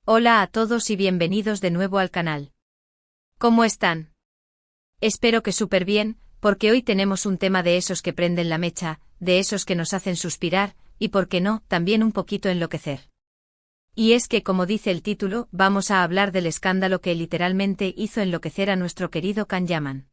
Hola a todos y bienvenidos de nuevo al canal. ¿Cómo están? Espero que súper bien, porque hoy tenemos un tema de esos que prenden la mecha, de esos que nos hacen suspirar, y por qué no, también un poquito enloquecer. Y es que, como dice el título, vamos a hablar del escándalo que literalmente hizo enloquecer a nuestro querido Can Yaman.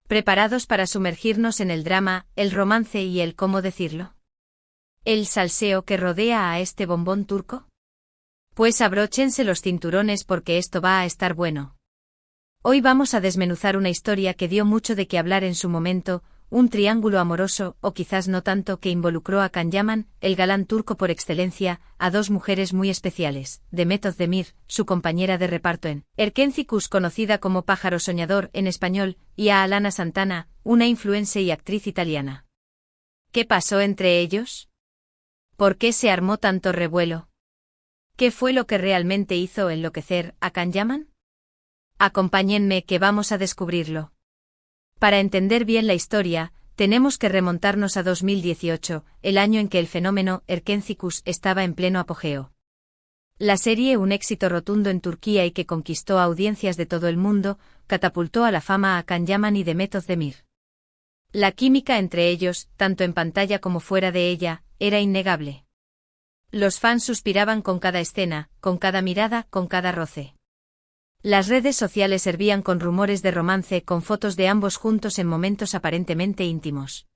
¿Preparados para sumergirnos en el drama, el romance y el cómo decirlo? ¿El salseo que rodea a este bombón turco? Pues abróchense los cinturones porque esto va a estar bueno. Hoy vamos a desmenuzar una historia que dio mucho de qué hablar en su momento, un triángulo amoroso, o quizás no tanto, que involucró a Can Yaman, el galán turco por excelencia, a dos mujeres muy especiales, Demet Özdemir, su compañera de reparto en Erkenci-Kuş, conocida como Pájaro Soñador en español, y a Alana Santana, una influencer y actriz italiana. ¿Qué pasó entre ellos? ¿Por qué se armó tanto revuelo? ¿Qué fue lo que realmente hizo enloquecer a Can Yaman? Acompáñenme que vamos a descubrirlo. Para entender bien la historia, tenemos que remontarnos a 2018, el año en que el fenómeno Erkenci-Kuş estaba en pleno apogeo. La serie, un éxito rotundo en Turquía y que conquistó audiencias de todo el mundo, catapultó a la fama a Can Yaman y Demet Özdemir. La química entre ellos, tanto en pantalla como fuera de ella, era innegable. Los fans suspiraban con cada escena, con cada mirada, con cada roce. Las redes sociales servían con rumores de romance, con fotos de ambos juntos en momentos aparentemente íntimos.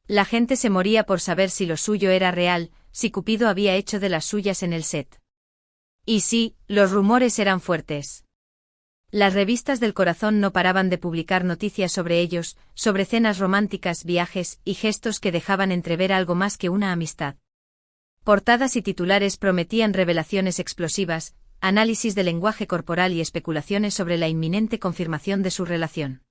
La gente se moría por saber si lo suyo era real, si Cupido había hecho de las suyas en el set. Y sí, los rumores eran fuertes. Las revistas del corazón no paraban de publicar noticias sobre ellos, sobre cenas románticas, viajes y gestos que dejaban entrever algo más que una amistad. Portadas y titulares prometían revelaciones explosivas, análisis de lenguaje corporal y especulaciones sobre la inminente confirmación de su relación.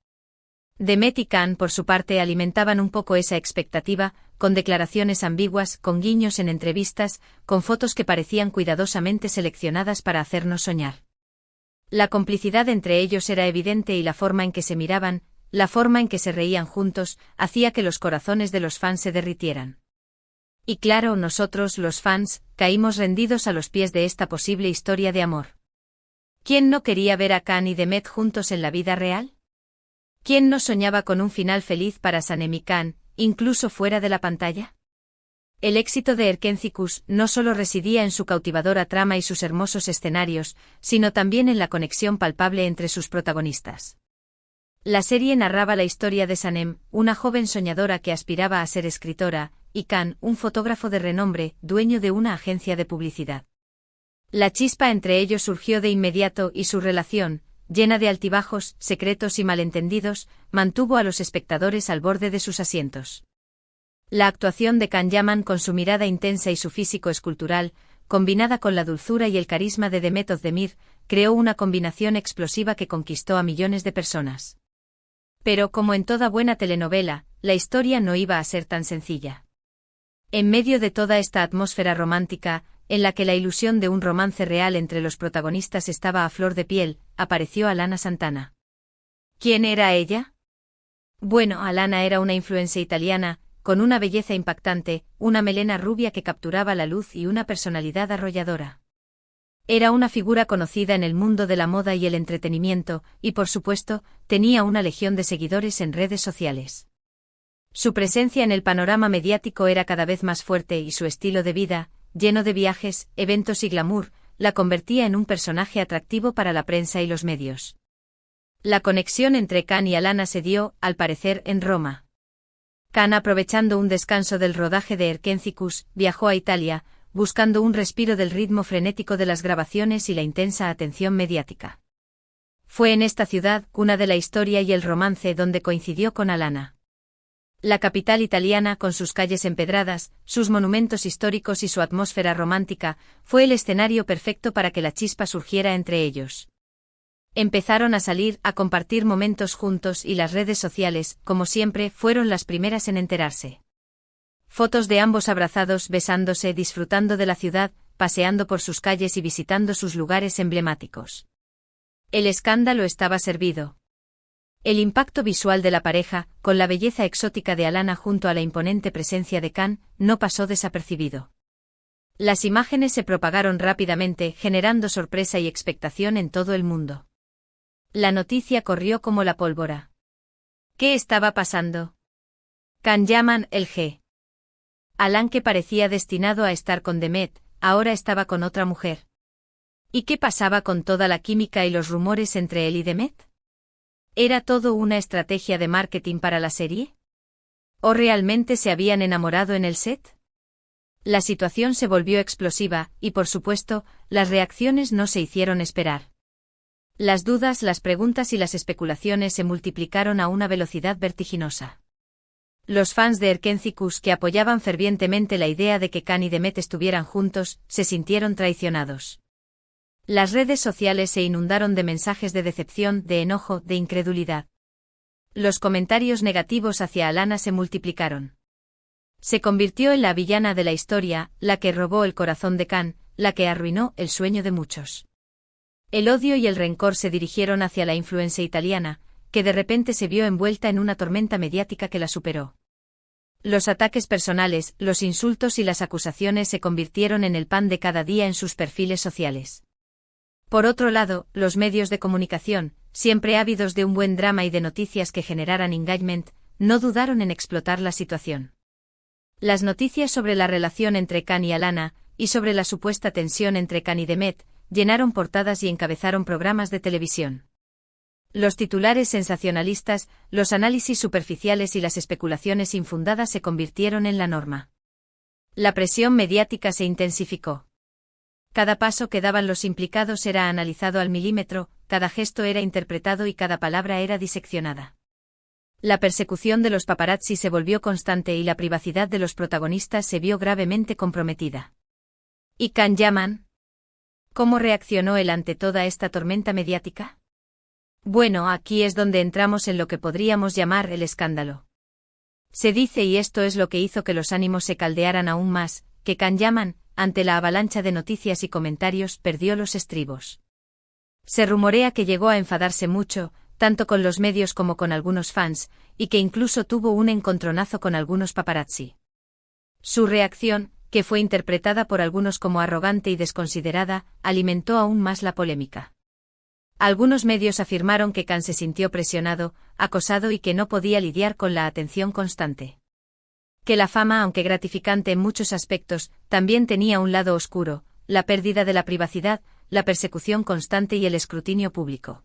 Demet y Can, por su parte, alimentaban un poco esa expectativa, con declaraciones ambiguas, con guiños en entrevistas, con fotos que parecían cuidadosamente seleccionadas para hacernos soñar. La complicidad entre ellos era evidente y la forma en que se miraban, la forma en que se reían juntos, hacía que los corazones de los fans se derritieran. Y claro, nosotros, los fans, caímos rendidos a los pies de esta posible historia de amor. ¿Quién no quería ver a Can y Demet juntos en la vida real? ¿Quién no soñaba con un final feliz para Sanem y Can, incluso fuera de la pantalla? El éxito de Erkenci-Kuş no solo residía en su cautivadora trama y sus hermosos escenarios, sino también en la conexión palpable entre sus protagonistas. La serie narraba la historia de Sanem, una joven soñadora que aspiraba a ser escritora, y Can, un fotógrafo de renombre, dueño de una agencia de publicidad. La chispa entre ellos surgió de inmediato y su relación, llena de altibajos, secretos y malentendidos, mantuvo a los espectadores al borde de sus asientos. La actuación de Can Yaman, con su mirada intensa y su físico escultural, combinada con la dulzura y el carisma de Demet Özdemir, creó una combinación explosiva que conquistó a millones de personas. Pero como en toda buena telenovela, la historia no iba a ser tan sencilla. En medio de toda esta atmósfera romántica, en la que la ilusión de un romance real entre los protagonistas estaba a flor de piel, apareció Alana Santana. ¿Quién era ella? Bueno, Alana era una influencer italiana, con una belleza impactante, una melena rubia que capturaba la luz y una personalidad arrolladora. Era una figura conocida en el mundo de la moda y el entretenimiento, y por supuesto, tenía una legión de seguidores en redes sociales. Su presencia en el panorama mediático era cada vez más fuerte y su estilo de vida, lleno de viajes, eventos y glamour, la convertía en un personaje atractivo para la prensa y los medios. La conexión entre Can y Alana se dio, al parecer, en Roma. Can, aprovechando un descanso del rodaje de Erkenci-Kuş, viajó a Italia, buscando un respiro del ritmo frenético de las grabaciones y la intensa atención mediática. Fue en esta ciudad, cuna de la historia y el romance, donde coincidió con Alana. La capital italiana, con sus calles empedradas, sus monumentos históricos y su atmósfera romántica, fue el escenario perfecto para que la chispa surgiera entre ellos. Empezaron a salir, a compartir momentos juntos y las redes sociales, como siempre, fueron las primeras en enterarse. Fotos de ambos abrazados, besándose, disfrutando de la ciudad, paseando por sus calles y visitando sus lugares emblemáticos. El escándalo estaba servido. El impacto visual de la pareja, con la belleza exótica de Alana junto a la imponente presencia de Can, no pasó desapercibido. Las imágenes se propagaron rápidamente, generando sorpresa y expectación en todo el mundo. La noticia corrió como la pólvora. ¿Qué estaba pasando? Can Yaman, el G. Alan, que parecía destinado a estar con Demet, ahora estaba con otra mujer. ¿Y qué pasaba con toda la química y los rumores entre él y Demet? ¿Era todo una estrategia de marketing para la serie? ¿O realmente se habían enamorado en el set? La situación se volvió explosiva, y por supuesto, las reacciones no se hicieron esperar. Las dudas, las preguntas y las especulaciones se multiplicaron a una velocidad vertiginosa. Los fans de Erkencikus, que apoyaban fervientemente la idea de que Can y Demet estuvieran juntos, se sintieron traicionados. Las redes sociales se inundaron de mensajes de decepción, de enojo, de incredulidad. Los comentarios negativos hacia Alana se multiplicaron. Se convirtió en la villana de la historia, la que robó el corazón de Can, la que arruinó el sueño de muchos. El odio y el rencor se dirigieron hacia la influencer italiana, que de repente se vio envuelta en una tormenta mediática que la superó. Los ataques personales, los insultos y las acusaciones se convirtieron en el pan de cada día en sus perfiles sociales. Por otro lado, los medios de comunicación, siempre ávidos de un buen drama y de noticias que generaran engagement, no dudaron en explotar la situación. Las noticias sobre la relación entre Can y Alana, y sobre la supuesta tensión entre Can y Demet, llenaron portadas y encabezaron programas de televisión. Los titulares sensacionalistas, los análisis superficiales y las especulaciones infundadas se convirtieron en la norma. La presión mediática se intensificó. Cada paso que daban los implicados era analizado al milímetro, cada gesto era interpretado y cada palabra era diseccionada. La persecución de los paparazzi se volvió constante y la privacidad de los protagonistas se vio gravemente comprometida. ¿Y Can Yaman? ¿Cómo reaccionó él ante toda esta tormenta mediática? Bueno, aquí es donde entramos en lo que podríamos llamar el escándalo. Se dice, y esto es lo que hizo que los ánimos se caldearan aún más, que Can Yaman, ante la avalancha de noticias y comentarios, perdió los estribos. Se rumorea que llegó a enfadarse mucho, tanto con los medios como con algunos fans, y que incluso tuvo un encontronazo con algunos paparazzi. Su reacción, que fue interpretada por algunos como arrogante y desconsiderada, alimentó aún más la polémica. Algunos medios afirmaron que Can se sintió presionado, acosado y que no podía lidiar con la atención constante. Que la fama, aunque gratificante en muchos aspectos, también tenía un lado oscuro, la pérdida de la privacidad, la persecución constante y el escrutinio público.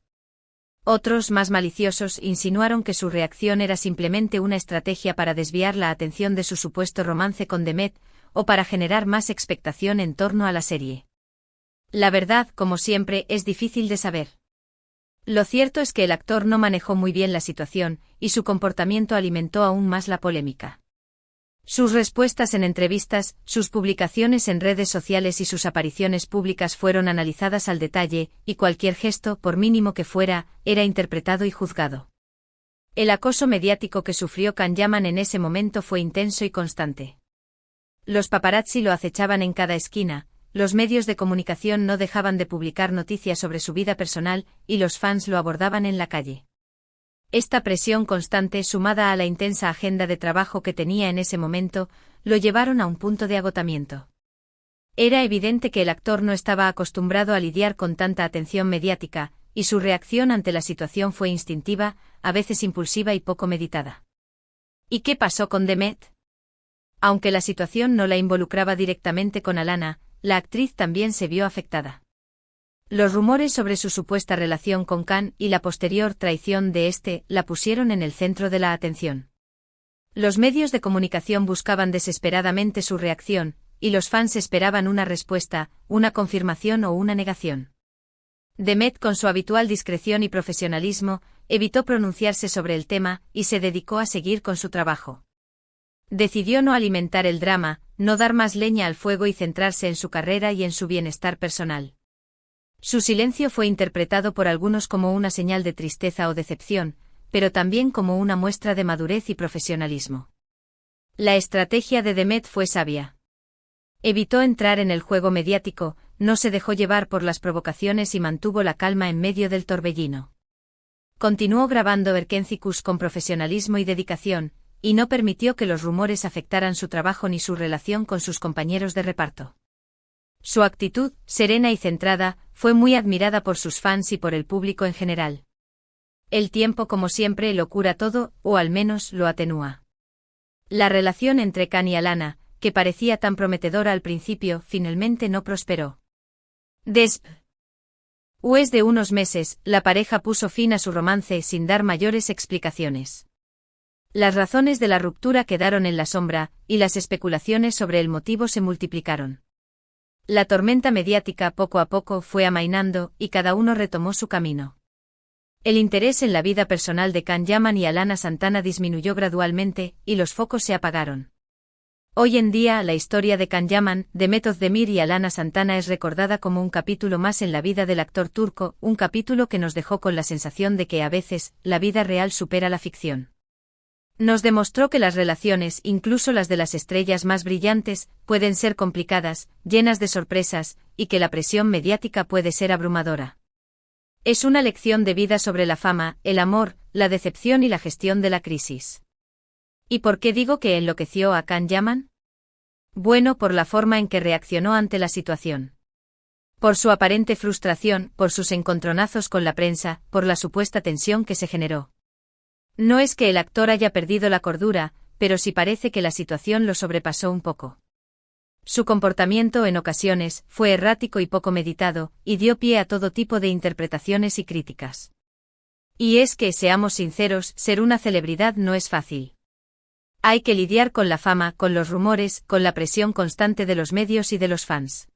Otros, más maliciosos, insinuaron que su reacción era simplemente una estrategia para desviar la atención de su supuesto romance con Demet, o para generar más expectación en torno a la serie. La verdad, como siempre, es difícil de saber. Lo cierto es que el actor no manejó muy bien la situación, y su comportamiento alimentó aún más la polémica. Sus respuestas en entrevistas, sus publicaciones en redes sociales y sus apariciones públicas fueron analizadas al detalle, y cualquier gesto, por mínimo que fuera, era interpretado y juzgado. El acoso mediático que sufrió Can Yaman en ese momento fue intenso y constante. Los paparazzi lo acechaban en cada esquina, los medios de comunicación no dejaban de publicar noticias sobre su vida personal, y los fans lo abordaban en la calle. Esta presión constante, sumada a la intensa agenda de trabajo que tenía en ese momento, lo llevaron a un punto de agotamiento. Era evidente que el actor no estaba acostumbrado a lidiar con tanta atención mediática, y su reacción ante la situación fue instintiva, a veces impulsiva y poco meditada. ¿Y qué pasó con Demet? Aunque la situación no la involucraba directamente con Alana, la actriz también se vio afectada. Los rumores sobre su supuesta relación con Can y la posterior traición de este la pusieron en el centro de la atención. Los medios de comunicación buscaban desesperadamente su reacción, y los fans esperaban una respuesta, una confirmación o una negación. Demet, con su habitual discreción y profesionalismo, evitó pronunciarse sobre el tema y se dedicó a seguir con su trabajo. Decidió no alimentar el drama, no dar más leña al fuego y centrarse en su carrera y en su bienestar personal. Su silencio fue interpretado por algunos como una señal de tristeza o decepción, pero también como una muestra de madurez y profesionalismo. La estrategia de Demet fue sabia. Evitó entrar en el juego mediático, no se dejó llevar por las provocaciones y mantuvo la calma en medio del torbellino. Continuó grabando Erkencikus con profesionalismo y dedicación, y no permitió que los rumores afectaran su trabajo ni su relación con sus compañeros de reparto. Su actitud, serena y centrada, fue muy admirada por sus fans y por el público en general. El tiempo, como siempre, lo cura todo, o al menos lo atenúa. La relación entre Khan y Alana, que parecía tan prometedora al principio, finalmente no prosperó. Después de unos meses, la pareja puso fin a su romance sin dar mayores explicaciones. Las razones de la ruptura quedaron en la sombra, y las especulaciones sobre el motivo se multiplicaron. La tormenta mediática poco a poco fue amainando, y cada uno retomó su camino. El interés en la vida personal de Khan Yaman y Alana Santana disminuyó gradualmente, y los focos se apagaron. Hoy en día, la historia de Khan Yaman, Demet Özdemir y Alana Santana es recordada como un capítulo más en la vida del actor turco, un capítulo que nos dejó con la sensación de que a veces, la vida real supera la ficción. Nos demostró que las relaciones, incluso las de las estrellas más brillantes, pueden ser complicadas, llenas de sorpresas, y que la presión mediática puede ser abrumadora. Es una lección de vida sobre la fama, el amor, la decepción y la gestión de la crisis. ¿Y por qué digo que enloqueció a Khan Yaman? Bueno, por la forma en que reaccionó ante la situación. Por su aparente frustración, por sus encontronazos con la prensa, por la supuesta tensión que se generó. No es que el actor haya perdido la cordura, pero sí parece que la situación lo sobrepasó un poco. Su comportamiento en ocasiones fue errático y poco meditado, y dio pie a todo tipo de interpretaciones y críticas. Y es que, seamos sinceros, ser una celebridad no es fácil. Hay que lidiar con la fama, con los rumores, con la presión constante de los medios y de los fans.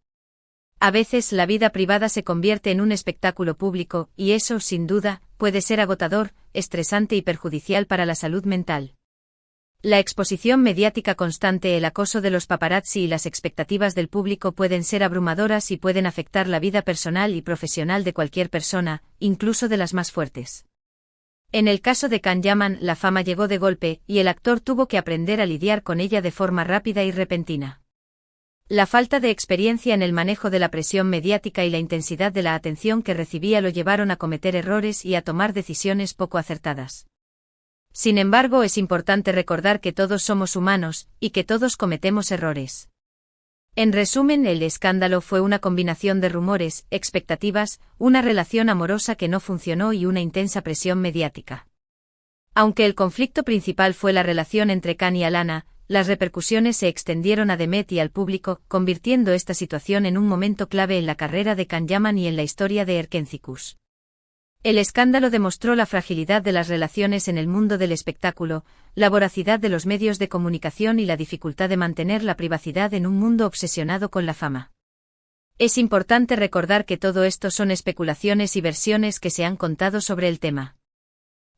A veces la vida privada se convierte en un espectáculo público, y eso, sin duda, puede ser agotador, estresante y perjudicial para la salud mental. La exposición mediática constante, el acoso de los paparazzi y las expectativas del público pueden ser abrumadoras y pueden afectar la vida personal y profesional de cualquier persona, incluso de las más fuertes. En el caso de Khan Yaman, la fama llegó de golpe, y el actor tuvo que aprender a lidiar con ella de forma rápida y repentina. La falta de experiencia en el manejo de la presión mediática y la intensidad de la atención que recibía lo llevaron a cometer errores y a tomar decisiones poco acertadas. Sin embargo, es importante recordar que todos somos humanos, y que todos cometemos errores. En resumen, el escándalo fue una combinación de rumores, expectativas, una relación amorosa que no funcionó y una intensa presión mediática. Aunque el conflicto principal fue la relación entre Khan y Alana, las repercusiones se extendieron a Demet y al público, convirtiendo esta situación en un momento clave en la carrera de Khan Yaman y en la historia de Erkencikus. El escándalo demostró la fragilidad de las relaciones en el mundo del espectáculo, la voracidad de los medios de comunicación y la dificultad de mantener la privacidad en un mundo obsesionado con la fama. Es importante recordar que todo esto son especulaciones y versiones que se han contado sobre el tema.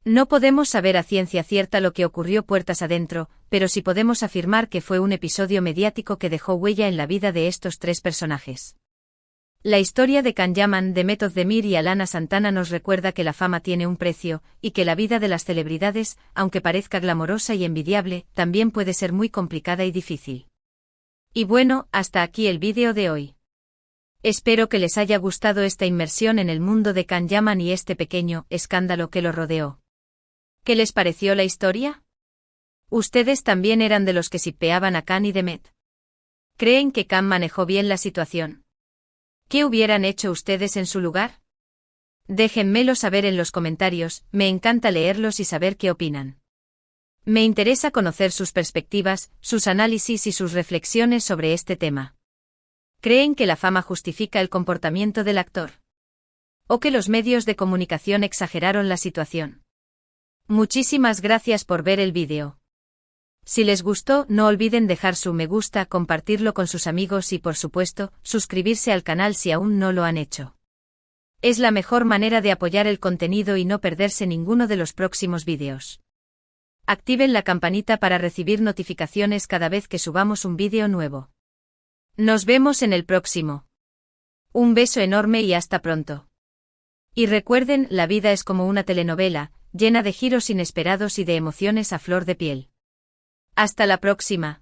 No podemos saber a ciencia cierta lo que ocurrió puertas adentro, pero sí podemos afirmar que fue un episodio mediático que dejó huella en la vida de estos tres personajes. La historia de Khan Yaman, Demet Özdemir y Alana Santana nos recuerda que la fama tiene un precio, y que la vida de las celebridades, aunque parezca glamorosa y envidiable, también puede ser muy complicada y difícil. Y bueno, hasta aquí el vídeo de hoy. Espero que les haya gustado esta inmersión en el mundo de Khan Yaman y este pequeño escándalo que lo rodeó. ¿Qué les pareció la historia? ¿Ustedes también eran de los que shippeaban a Khan y Demet? ¿Creen que Khan manejó bien la situación? ¿Qué hubieran hecho ustedes en su lugar? Déjenmelo saber en los comentarios, me encanta leerlos y saber qué opinan. Me interesa conocer sus perspectivas, sus análisis y sus reflexiones sobre este tema. ¿Creen que la fama justifica el comportamiento del actor? ¿O que los medios de comunicación exageraron la situación? Muchísimas gracias por ver el vídeo. Si les gustó, no olviden dejar su me gusta, compartirlo con sus amigos y, por supuesto, suscribirse al canal si aún no lo han hecho. Es la mejor manera de apoyar el contenido y no perderse ninguno de los próximos vídeos. Activen la campanita para recibir notificaciones cada vez que subamos un vídeo nuevo. Nos vemos en el próximo. Un beso enorme y hasta pronto. Y recuerden, la vida es como una telenovela, llena de giros inesperados y de emociones a flor de piel. Hasta la próxima.